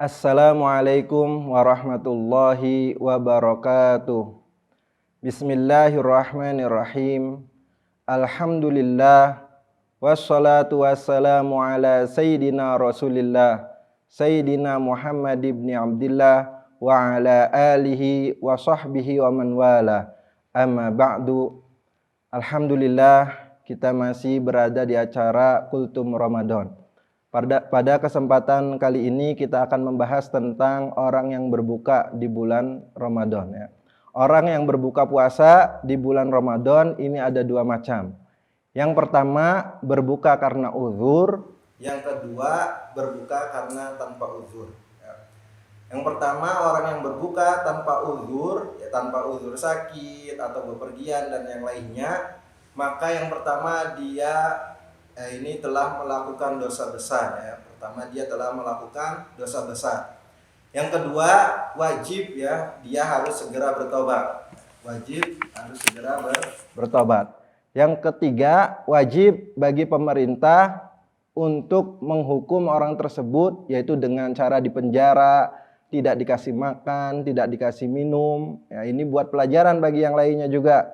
Assalamualaikum warahmatullahi wabarakatuh. Bismillahirrahmanirrahim. Alhamdulillah. Wassalatu wassalamu ala Sayyidina Rasulillah Sayyidina Muhammad ibn Abdillah wa ala alihi wa sahbihi wa man wala. Amma ba'du. Alhamdulillah, kita masih berada di acara Kultum Ramadan. Pada kesempatan kali ini kita akan membahas tentang orang yang berbuka di bulan Ramadan, ya. Orang yang berbuka puasa di bulan Ramadan ini ada dua macam. Yang pertama, berbuka karena uzur. Yang kedua, berbuka karena tanpa uzur, ya. Yang pertama, orang yang berbuka tanpa uzur, ya, tanpa uzur sakit atau bepergian dan yang lainnya, maka yang pertama dia ini telah melakukan dosa besar, ya. Pertama, dia telah melakukan dosa besar. Yang kedua, wajib, ya, dia harus segera bertobat. Wajib harus segera bertobat. Yang ketiga, wajib bagi pemerintah untuk menghukum orang tersebut, yaitu dengan cara dipenjara, tidak dikasih makan, tidak dikasih minum. Ya, ini buat pelajaran bagi yang lainnya juga.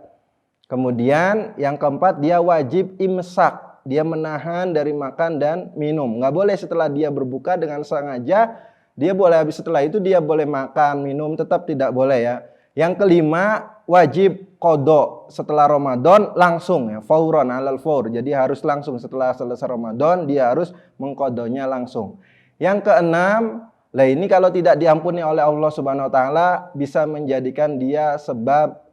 Kemudian yang keempat, dia wajib imsak. Dia menahan dari makan dan minum. Nggak boleh setelah dia berbuka dengan sengaja, dia boleh habis setelah itu dia boleh makan, minum, tetap tidak boleh, ya. Yang kelima, wajib qadha setelah Ramadan langsung, ya, fauran alal faur. Jadi harus langsung setelah selesai Ramadan dia harus mengqadhanya langsung. Yang keenam, lah ini kalau tidak diampuni oleh Allah Subhanahu wa taala bisa menjadikan dia sebab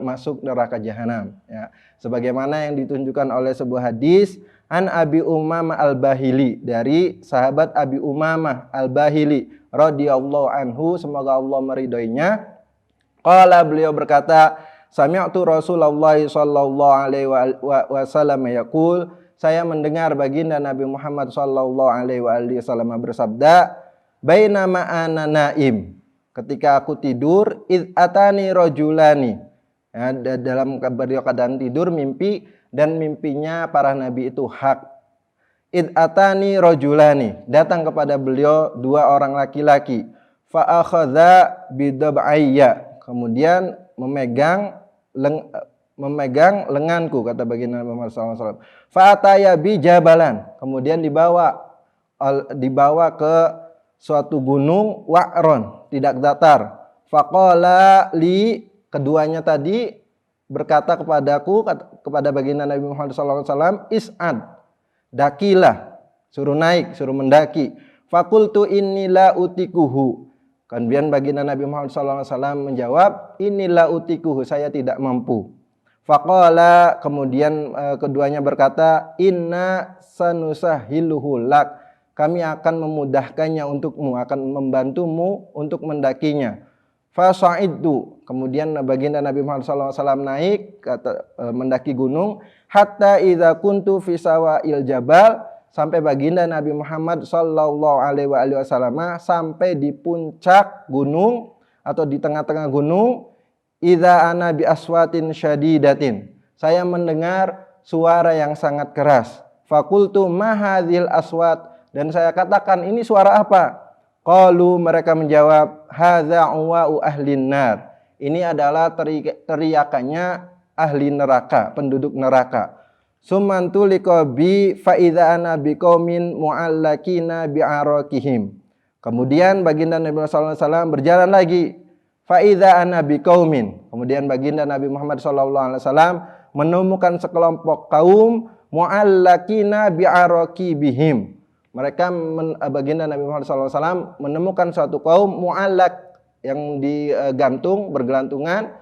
masuk neraka jahanam, ya. Sebagaimana yang ditunjukkan oleh sebuah hadis an Abi Umamah Al-Bahili, dari sahabat Abi Umamah Al-Bahili radhiyallahu anhu, semoga Allah meridhoinya. Qala, beliau berkata, sami'tu Rasulullah sallallahu alaihi wasallam yaqul, saya mendengar baginda Nabi Muhammad sallallahu alaihi wasallam bersabda, bainama ana naim, ketika aku tidur, id atani rajulani, ya, dalam keadaan tidur mimpi, dan mimpinya para nabi itu hak. Id atani rajulani, datang kepada beliau dua orang laki-laki. Fa akhadha bidab'ayya, kemudian memegang lenganku, kata baginda Nabi Muhammad SAW. Fa ataya bi jabalan, kemudian dibawa ke suatu gunung wa'ron, tidak datar. Faqala li, keduanya tadi berkata kepadaku, kepada baginda Nabi Muhammad SAW, is'ad, dakilah, suruh naik, suruh mendaki. Fakultu innila utikuhu, kemudian baginda Nabi Muhammad SAW menjawab, inilah utikuhu, saya tidak mampu. Faqala, kemudian keduanya berkata, inna sanusahiluhu lak, kami akan memudahkannya untukmu, akan membantumu untuk mendakinya. Fasa'iddu, kemudian baginda Nabi Muhammad SAW naik, mendaki gunung, hatta idza kuntu fi sawa'il jabal, sampai baginda Nabi Muhammad SAW sampai di puncak gunung atau di tengah-tengah gunung. Idza ana bi aswatin syadidatin, saya mendengar suara yang sangat keras. Fakultu ma hadzil aswat, dan saya katakan, ini suara apa? Qalu, mereka menjawab, hadza uwa'u ahlin nar, ini adalah teriakannya ahli neraka, penduduk neraka. Summantu liqabi fa idza ana biqaumin mu'allakina bi'arakihim, kemudian baginda Nabi sallallahu alaihi wasallam berjalan lagi. Fa idza ana biqaumin, kemudian baginda Nabi Muhammad sallallahu alaihi wasallam menemukan sekelompok kaum mu'allakina bi'arakibihim. Mereka, baginda Nabi Muhammad SAW menemukan suatu kaum mu'allak, yang digantung, bergelantungan,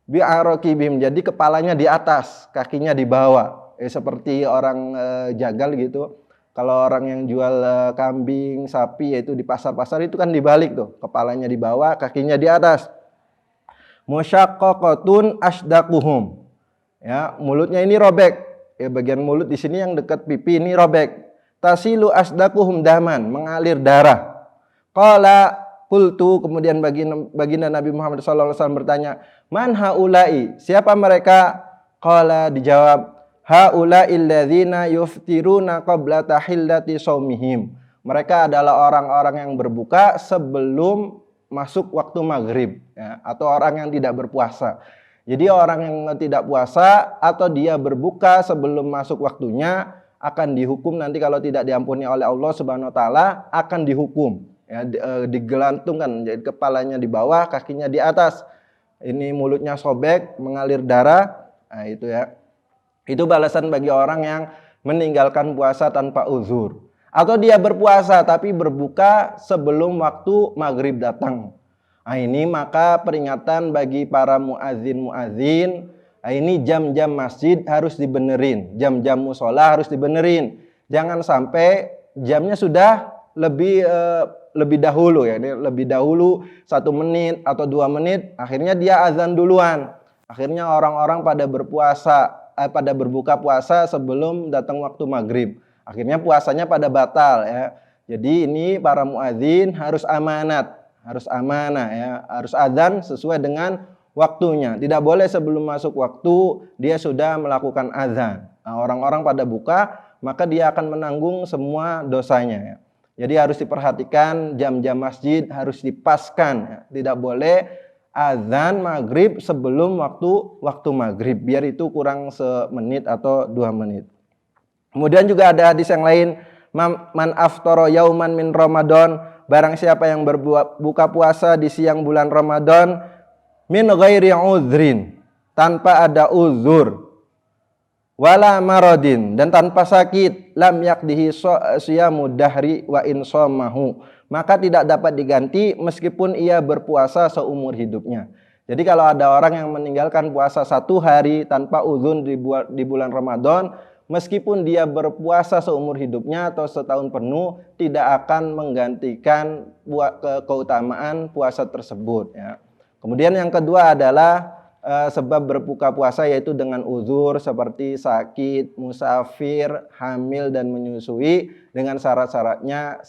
bi'arakibihim, jadi kepalanya di atas, kakinya di bawah, seperti orang jagal gitu. Kalau orang yang jual kambing, sapi, yaitu di pasar-pasar itu kan dibalik tuh, kepalanya di bawah, kakinya di atas. Musyaqqaqatun asdaquhum, ya, mulutnya ini robek, ya, bagian mulut di sini yang dekat pipi ini robek. Tasilu asdaquhum daman, mengalir darah. Qala qultu, kemudian baginda Nabi Muhammad SAW bertanya, man haula'i, siapa mereka? Qala, dijawab, haula'il ladzina yuftiruna qabla tahillati shaumihim, mereka adalah orang-orang yang berbuka sebelum masuk waktu maghrib, ya, atau orang yang tidak berpuasa. Jadi orang yang tidak puasa atau dia berbuka sebelum masuk waktunya akan dihukum nanti kalau tidak diampuni oleh Allah Subhanahu wa taala, akan dihukum, ya, digelantungkan, jadi kepalanya di bawah, kakinya di atas. Ini mulutnya sobek, mengalir darah. Nah, itu ya. Itu balasan bagi orang yang meninggalkan puasa tanpa uzur. Atau dia berpuasa tapi berbuka sebelum waktu maghrib datang. Nah, ini maka peringatan bagi para muadzin. Nah, ini jam-jam masjid harus dibenerin, jam-jam musola harus dibenerin. Jangan sampai jamnya sudah lebih dahulu, ya, lebih dahulu 1 menit atau 2 menit, akhirnya dia azan duluan. Akhirnya orang-orang pada berbuka puasa sebelum datang waktu maghrib. Akhirnya puasanya pada batal, ya. Jadi ini para muadzin harus amanah, ya, harus adzan sesuai dengan waktunya. Tidak boleh sebelum masuk waktu dia sudah melakukan adzan. Nah, orang-orang pada buka, maka dia akan menanggung semua dosanya, ya. Jadi harus diperhatikan jam-jam masjid harus dipaskan, ya. Tidak boleh adzan maghrib sebelum waktu maghrib, biar itu kurang 1 menit atau 2 menit. Kemudian juga ada hadis yang lain, man aftara yauman min Ramadan, barang siapa yang berbuka puasa di siang bulan Ramadan min ghairi uzrin, tanpa ada uzur, wala maradin, dan tanpa sakit, lam yakdihi siyamud dahri wa in shamahu, maka tidak dapat diganti meskipun ia berpuasa seumur hidupnya. Jadi kalau ada orang yang meninggalkan puasa 1 hari tanpa uzur di bulan Ramadan, meskipun dia berpuasa seumur hidupnya atau setahun penuh, tidak akan menggantikan keutamaan puasa tersebut, ya. Kemudian yang kedua adalah sebab berbuka puasa, yaitu dengan uzur seperti sakit, musafir, hamil, dan menyusui, dengan syarat-syaratnya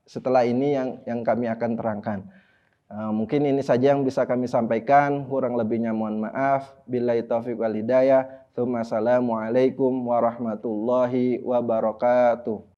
setelah ini yang kami akan terangkan. Mungkin ini saja yang bisa kami sampaikan, kurang lebihnya mohon maaf. Billahi taufiq wal hidayah. Assalamualaikum warahmatullahi wabarakatuh.